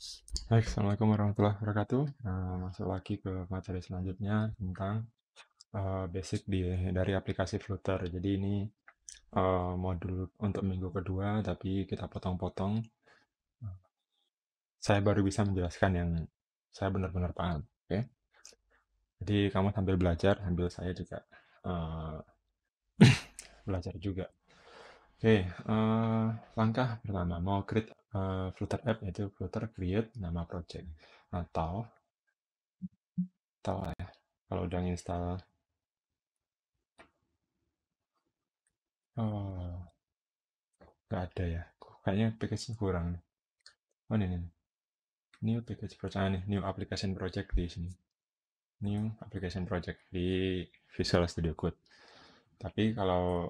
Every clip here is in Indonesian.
Baik, Assalamualaikum warahmatullahi wabarakatuh. Masuk lagi ke materi selanjutnya tentang basic dari aplikasi Flutter. Jadi ini modul untuk minggu kedua, tapi kita potong-potong. Saya baru bisa menjelaskan yang saya benar-benar paham. Oke, jadi kamu sambil belajar, sambil saya juga eh, belajar juga. Oke, langkah pertama mau create Flutter app yaitu Flutter create nama project atau ya, kalau udah install. Oh, nggak ada ya. Kayaknya package-nya kurang. Oh, ini nih. New package project. Nih, new application project di sini. New application project di Visual Studio Code. Tapi kalau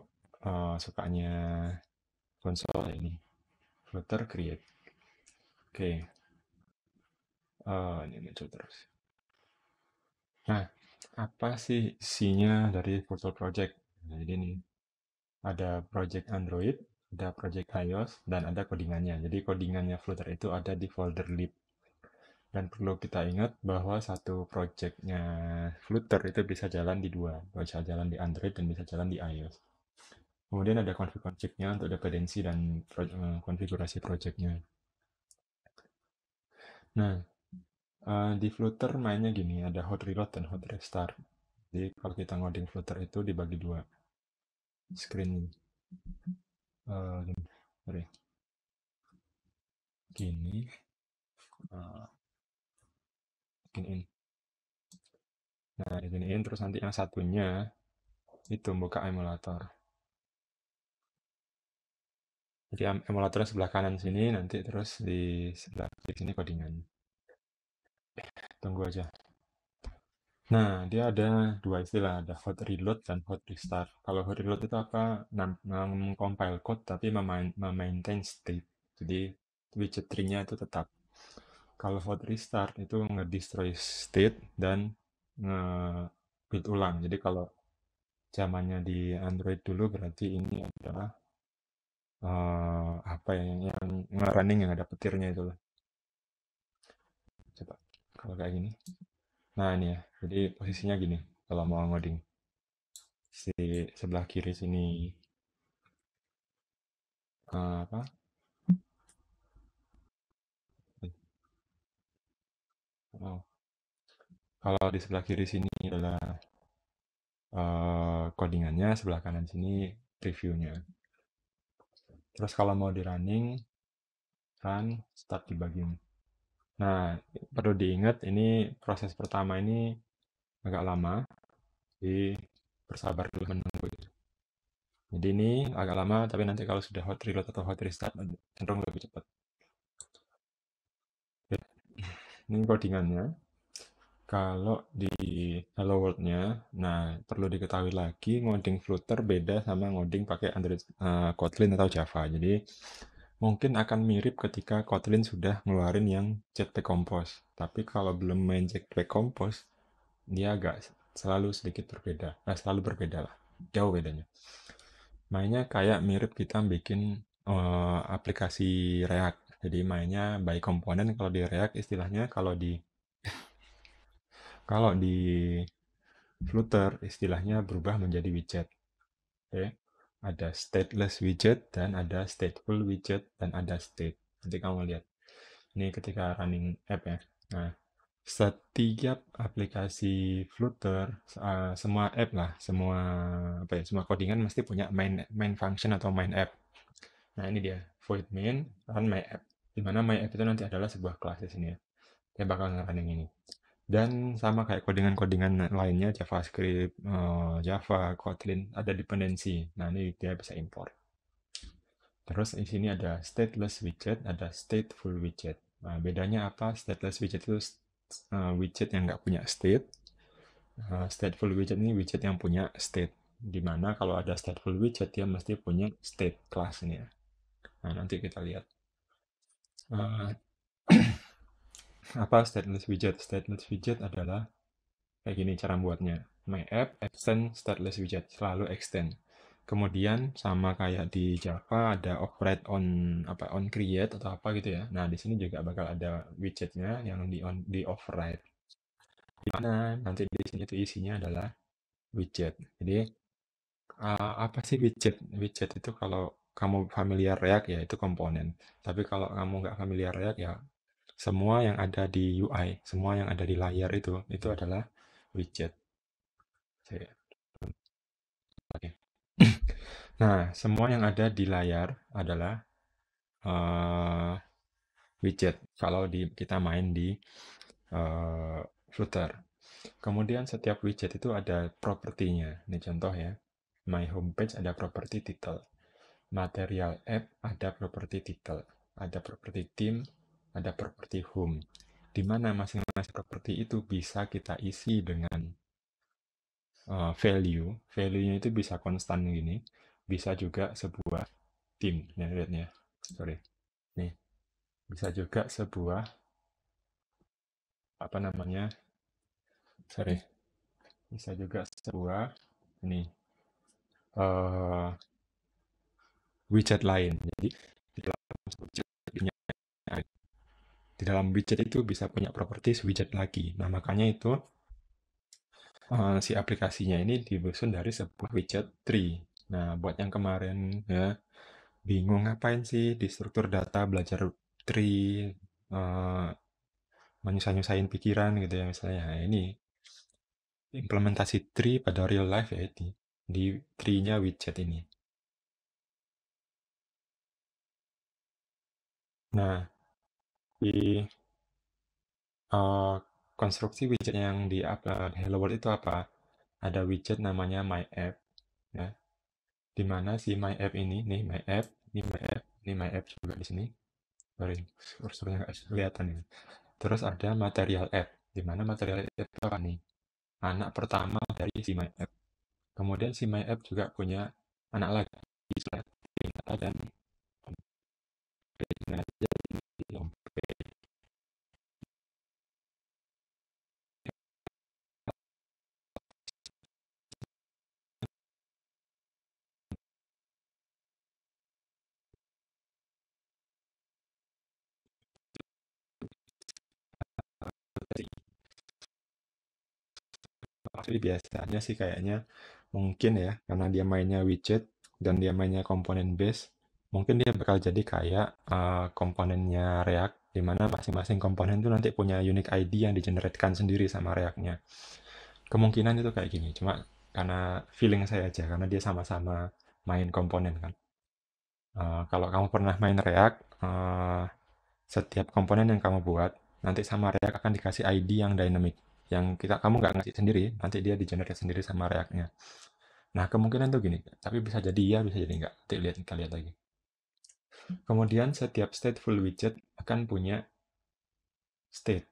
sukanya konsol ini, Flutter Create. Oke, ini muncul terus. Nah, apa sih isinya dari Virtual Project? Nah, jadi ini ada project Android, ada project iOS, dan ada codingannya. Jadi codingannya Flutter itu ada di folder lib. Dan perlu kita ingat bahwa satu projectnya Flutter itu bisa jalan di dua, bisa jalan di Android dan bisa jalan di iOS. Kemudian ada config-config-nya untuk dependensi dan konfigurasi projectnya. Nah, di Flutter mainnya gini, ada hot reload dan hot restart. Jadi kalau kita ngoding Flutter itu dibagi dua screen. Gini, sorry. Gini, uh, giniin. Nah, giniin terus nanti yang satunya itu buka emulator. Jadi emulatornya sebelah kanan sini, nanti terus di sebelah kiri sini codingan. Tunggu aja. Nah, dia ada dua istilah, ada hot reload dan hot restart. Kalau hot reload itu apa? Compile code tapi memaintain state. Jadi widget tree-nya itu tetap. Kalau hot restart itu nge-destroy state dan nge-build ulang. Jadi kalau zamannya di Android dulu berarti ini adalah apa ya, yang nge-running yang ada petirnya itu loh. Coba kalau kayak gini. Nah, ini ya. Jadi posisinya gini kalau mau ngoding. Si sebelah kiri sini apa? Oh, kalau di sebelah kiri sini adalah codingannya, sebelah kanan sini previewnya. Terus kalau mau di running, run, start debugging. Nah, perlu diingat ini proses pertama ini agak lama, jadi bersabar dulu menunggu. Jadi ini agak lama, tapi nanti kalau sudah hot reload atau hot restart cenderung lebih cepat. Oke, ini codingannya. Kalau di Hello World-nya, nah perlu diketahui lagi ngoding Flutter beda sama ngoding pakai Android Kotlin atau Java. Jadi mungkin akan mirip ketika Kotlin sudah ngeluarin yang Jetpack Compose. Tapi kalau belum main Jetpack Compose, dia agak selalu sedikit berbeda. Selalu berbeda lah. Jauh bedanya. Mainnya kayak mirip kita bikin aplikasi React. Jadi mainnya by komponen kalau di React istilahnya kalau di Flutter istilahnya berubah menjadi widget. Oke. Ada stateless widget dan ada stateful widget dan ada state. Nanti kamu lihat. Ini ketika running app ya. Nah, setiap aplikasi Flutter, semua app lah, semua apa ya, semua codingan mesti punya main function atau main app. Nah, ini dia, void main run my app. Di mana my app itu nanti adalah sebuah kelas di sini ya. Dia bakal nge-running ini. Dan sama kayak codingan-codingan lainnya, JavaScript, Java, Kotlin, ada dependensi. Nah, ini dia bisa import. Terus di sini ada stateless widget, ada stateful widget. Nah, bedanya apa? Stateless widget itu widget yang nggak punya state. Stateful widget ini widget yang punya state. Dimana kalau ada stateful widget, dia mesti punya state class ini ya. Nah, nanti kita lihat. Uh, apa stateless widget? Stateless widget adalah kayak gini cara buatnya. My app extend stateless widget, selalu extend. Kemudian sama kayak di Java ada override on on create atau apa gitu ya. Nah, di sini juga bakal ada widgetnya yang di override. Di mana nanti di sini itu isinya adalah widget. Jadi apa sih widget? Widget itu kalau kamu familiar React ya itu komponen. Tapi kalau kamu nggak familiar React ya semua yang ada di UI, semua yang ada di layar itu adalah widget. Oke. Nah, semua yang ada di layar adalah eh, widget kalau kita main di eh, Flutter. Kemudian setiap widget itu ada propertinya. Ini contoh ya. My homepage ada properti title. Material app ada properti title. Ada properti theme, ada properti home. Di mana masing-masing properti itu bisa kita isi dengan value. Value-nya itu bisa konstan gini. Bisa juga sebuah theme. Ya, lihatnya. Sorry. Nih, bisa juga sebuah apa namanya? Sorry. Bisa juga sebuah ini eh widget lain. Jadi di dalam widget itu bisa punya properties widget lagi. Nah, makanya itu si aplikasinya ini disusun dari sebuah widget tree. Nah, buat yang kemarin ya bingung ngapain sih di struktur data belajar tree eh, menyusah-nyusahin pikiran gitu ya misalnya. Nah, ini implementasi tree pada real life ya ini di tree-nya widget ini. Nah, di eh, konstruksi widget yang di Hello World itu apa? Ada widget namanya My App, ya. Di mana si My App ini, nih My App, ini My App, ini My App juga di sini. Sorry, kursornya nggak kelihatan ini. Terus ada Material App, di mana Material App itu apa nih? Anak pertama dari si My App. Kemudian si My App juga punya anak lagi, dan jadi biasanya sih kayaknya mungkin ya, karena dia mainnya widget dan dia mainnya komponen base, mungkin dia bakal jadi kayak komponennya React, di mana masing-masing komponen itu nanti punya unique ID yang digeneratkan sendiri sama React-nya. Kemungkinan itu kayak gini, cuma karena feeling saya aja, karena dia sama-sama main komponen kan. Kalau kamu pernah main React, setiap komponen yang kamu buat, nanti sama React akan dikasih ID yang dynamic. Yang kamu nggak ngasih sendiri, nanti dia di-generate sendiri sama React-nya. Nah, kemungkinan tuh gini, tapi bisa jadi iya, bisa jadi enggak. Nanti kita lihat lagi. Kemudian setiap stateful widget akan punya state.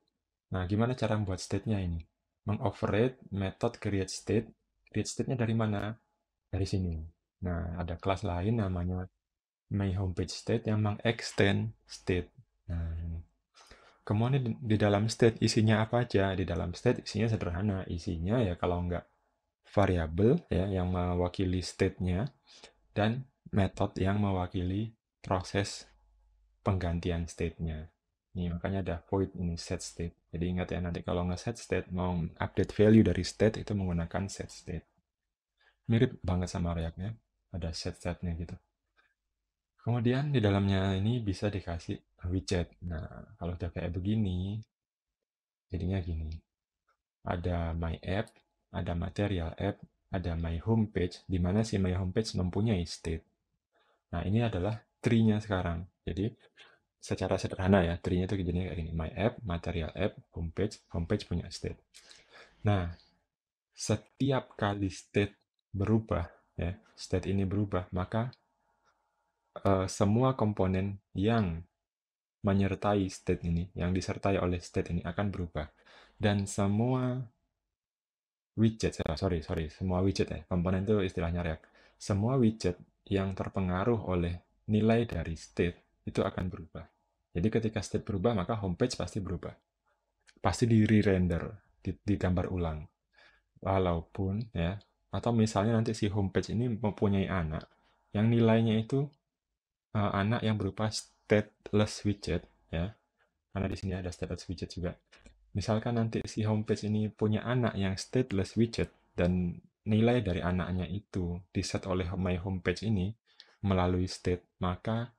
Nah, gimana cara membuat state-nya ini? Mengoverride method create state. Create state-nya dari mana? Dari sini. Nah, ada kelas lain namanya myHomepageState yang mengextend state. Nah, kemudian di dalam state isinya apa aja? Di dalam state isinya sederhana. Isinya ya kalau nggak variabel ya yang mewakili state-nya dan metode yang mewakili proses penggantian state-nya. Ini makanya ada void ini set state. Jadi ingat ya nanti kalau nge-set state mau update value dari state itu menggunakan set state. Mirip banget sama React-nya. Ada set state-nya gitu. Kemudian di dalamnya ini bisa dikasih widget. Nah, kalau udah kayak begini, jadinya gini. Ada My App, ada Material App, ada My Homepage, di mana si My Homepage mempunyai state. Nah, ini adalah tree-nya sekarang. Jadi, secara sederhana ya, tree-nya itu jadinya kayak gini. My App, Material App, Homepage, Homepage punya state. Nah, setiap kali state berubah, ya, state ini berubah, maka semua komponen yang menyertai state ini, yang disertai oleh state ini akan berubah. Dan semua widget, sorry, semua widget ya, komponen itu istilahnya React. Semua widget yang terpengaruh oleh nilai dari state itu akan berubah. Jadi ketika state berubah, maka homepage pasti berubah. Pasti di re-render, digambar ulang. Walaupun ya, Atau misalnya nanti si homepage ini mempunyai anak yang nilainya itu anak yang berupa stateless widget, ya. Karena di sini ada stateless widget juga. Misalkan nanti si homepage ini punya anak yang stateless widget dan nilai dari anaknya itu diset oleh my homepage ini melalui state, maka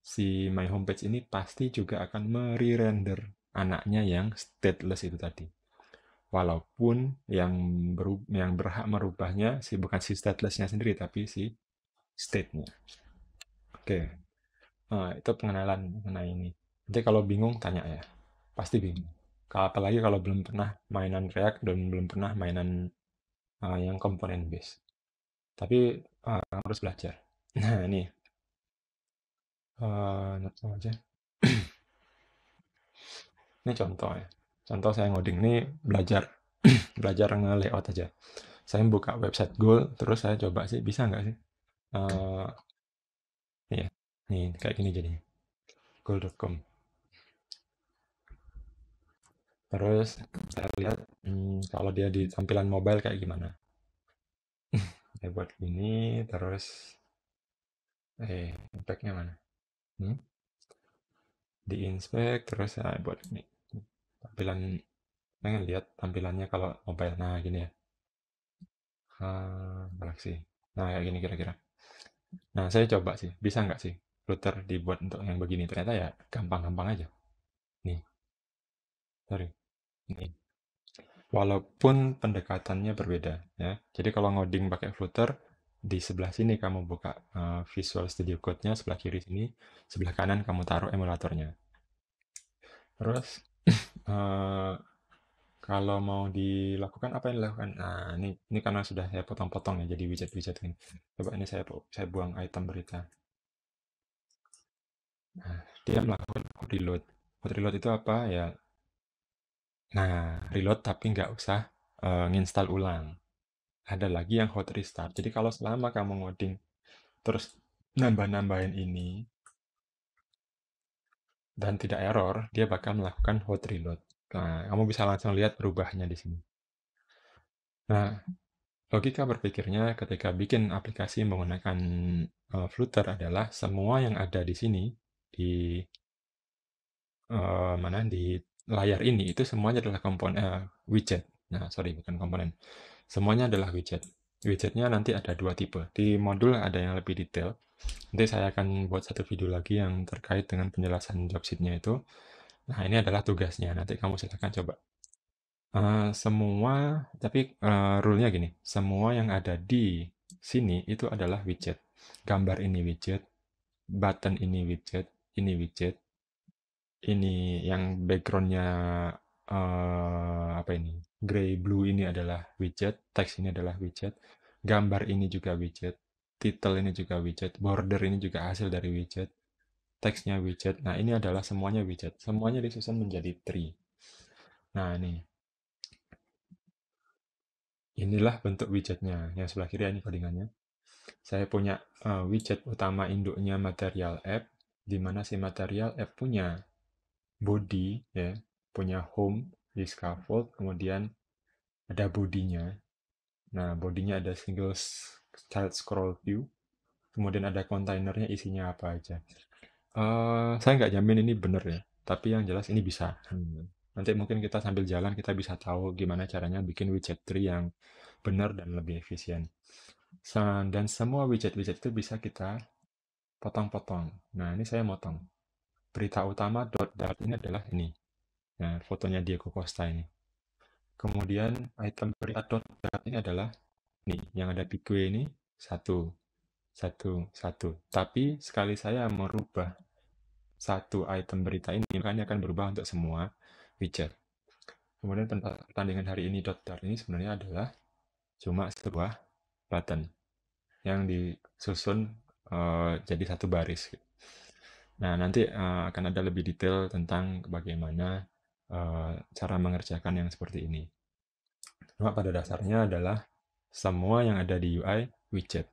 si my homepage ini pasti juga akan mere-render anaknya yang stateless itu tadi. Walaupun yang berhak merubahnya bukan si statelessnya sendiri, tapi si state-nya. Oke, itu pengenalan mengenai ini. Nanti kalau bingung tanya ya, pasti bingung. Apalagi kalau belum pernah mainan React dan belum pernah mainan yang komponen base. Tapi harus belajar. Nah ini, langsung aja. Ini contoh ya. Contoh saya ngoding ini belajar belajar nge-layout aja. Saya buka website Goal, terus saya coba sih bisa nggak sih? Eh ya, nih kayak gini jadinya. Goal.com. Terus saya lihat kalau dia di tampilan mobile kayak gimana. Saya buat gini, terus impact-nya mana? Di inspect, terus saya buat ini. Tampilan, pengen lihat tampilannya kalau mobile. Nah, gini ya. Galaxy. Nah, kayak gini kira-kira. Nah, saya coba sih, bisa nggak sih Flutter dibuat untuk yang begini? Ternyata ya gampang-gampang aja. Nih, sorry. Nih. Walaupun pendekatannya berbeda ya. Jadi kalau ngoding pakai Flutter, di sebelah sini kamu buka Visual Studio Code-nya, sebelah kiri sini, sebelah kanan kamu taruh emulatornya. Terus eh, kalau mau dilakukan apa yang dilakukan? Nah, ini karena sudah saya potong-potong ya jadi widget-widget ini. Coba ini saya buang item berita. Nah, dia melakukan hot reload. Hot reload itu apa ya? Nah, reload tapi nggak usah nginstal ulang. Ada lagi yang hot restart. Jadi kalau selama kamu ngoding terus nambah-nambahin ini dan tidak error, dia bakal melakukan hot reload. Nah, kamu bisa langsung lihat perubahannya di sini. Nah, logika berpikirnya ketika bikin aplikasi menggunakan Flutter adalah semua yang ada di sini di mana di layar ini itu semuanya adalah komponen widget. Nah, sorry bukan komponen. Semuanya adalah widget. Widgetnya nanti ada dua tipe. Di modul ada yang lebih detail. Nanti saya akan buat satu video lagi yang terkait dengan penjelasan job sheet-nya itu. Nah, ini adalah tugasnya. Nanti kamu silahkan coba. Semua, tapi rule-nya gini, semua yang ada di sini itu adalah widget. Gambar ini widget, button ini widget, ini yang background-nya apa ini, gray blue ini adalah widget, teks ini adalah widget, gambar ini juga widget, title ini juga widget, border ini juga hasil dari widget, teksnya widget. Nah, ini adalah semuanya widget. Semuanya disusun menjadi tree. Nah, inilah bentuk widgetnya. Yang sebelah kiri ini codingannya. Saya punya widget utama induknya material app, di mana si material app punya body, ya, punya home di scaffold, kemudian ada bodinya. Nah, bodinya ada single child scroll view, kemudian ada kontainernya isinya apa aja. Saya nggak jamin ini benar ya, tapi yang jelas ini bisa. Nanti mungkin kita sambil jalan kita bisa tahu gimana caranya bikin widget tree yang benar dan lebih efisien. Dan semua widget-widget itu bisa kita potong-potong. Nah, ini saya motong. Berita utama dot ini adalah ini. Nah, fotonya Diego Costa ini. Kemudian item berita dot ini adalah nih, yang ada pique ini satu, satu, satu. Tapi sekali saya merubah satu item berita ini, makanya akan berubah untuk semua widget. Kemudian pertandingan hari ini dot ini sebenarnya adalah cuma sebuah button yang disusun jadi satu baris. Nah, nanti akan ada lebih detail tentang bagaimana cara mengerjakan yang seperti ini. Cuma pada dasarnya adalah semua yang ada di UI widget.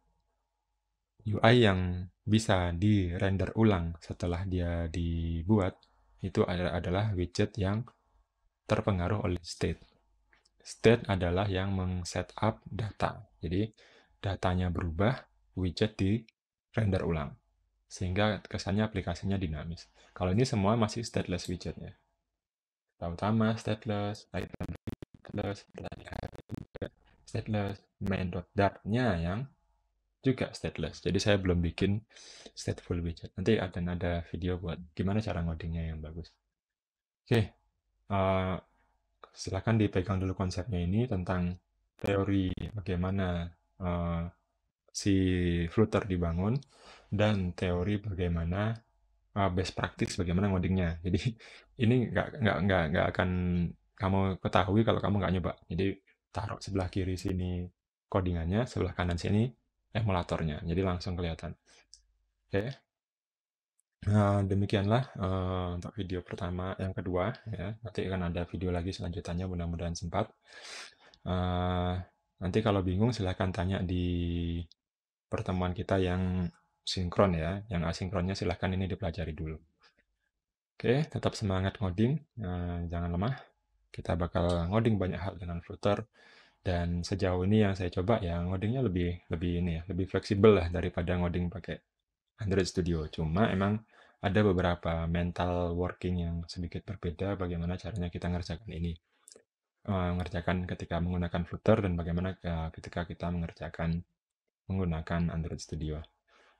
UI yang bisa di-render ulang setelah dia dibuat itu adalah widget yang terpengaruh oleh state. State adalah yang meng-setup data. Jadi datanya berubah, widget di render ulang. Sehingga kesannya aplikasinya dinamis. Kalau ini semua masih stateless widgetnya. Data utama stateless, item stateless, pertanyaan juga stateless, main.dart-nya yang juga stateless. Jadi saya belum bikin stateful widget. Nanti akan ada video buat gimana cara ngodingnya yang bagus. Oke, silakan dipegang dulu konsepnya ini tentang teori bagaimana eh, si Flutter dibangun dan teori bagaimana best practice bagaimana ngodingnya. Jadi ini nggak akan kamu ketahui kalau kamu nggak nyoba. Jadi taruh sebelah kiri sini codingannya, sebelah kanan sini emulatornya. Jadi langsung kelihatan. Oke. Nah, demikianlah untuk video pertama, yang kedua ya. Nanti akan ada video lagi selanjutnya, mudah-mudahan sempat. Eh, nanti kalau bingung silahkan tanya di pertemuan kita yang sinkron ya. Yang asinkronnya silahkan ini dipelajari dulu. Oke, tetap semangat ngoding, jangan lemah. Kita bakal ngoding banyak hal dengan Flutter. Dan sejauh ini yang saya coba ya ngodingnya lebih ini ya, lebih fleksibel lah daripada ngoding pakai Android Studio. Cuma emang ada beberapa mental working yang sedikit berbeda bagaimana caranya kita ngerjakan ini. Mengerjakan ketika menggunakan Flutter dan bagaimana ketika kita mengerjakan menggunakan Android Studio.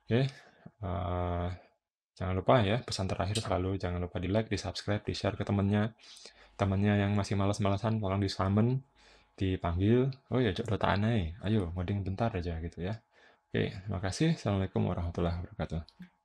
Oke, eh, jangan lupa ya, pesan terakhir selalu jangan lupa di like, di subscribe, di share ke temennya. Temennya yang masih malas-malasan tolong di summon, dipanggil. Oh ya, Cok Dotaan ayo ngoding bentar aja gitu ya. Oke, terima kasih. Assalamualaikum warahmatullahi wabarakatuh.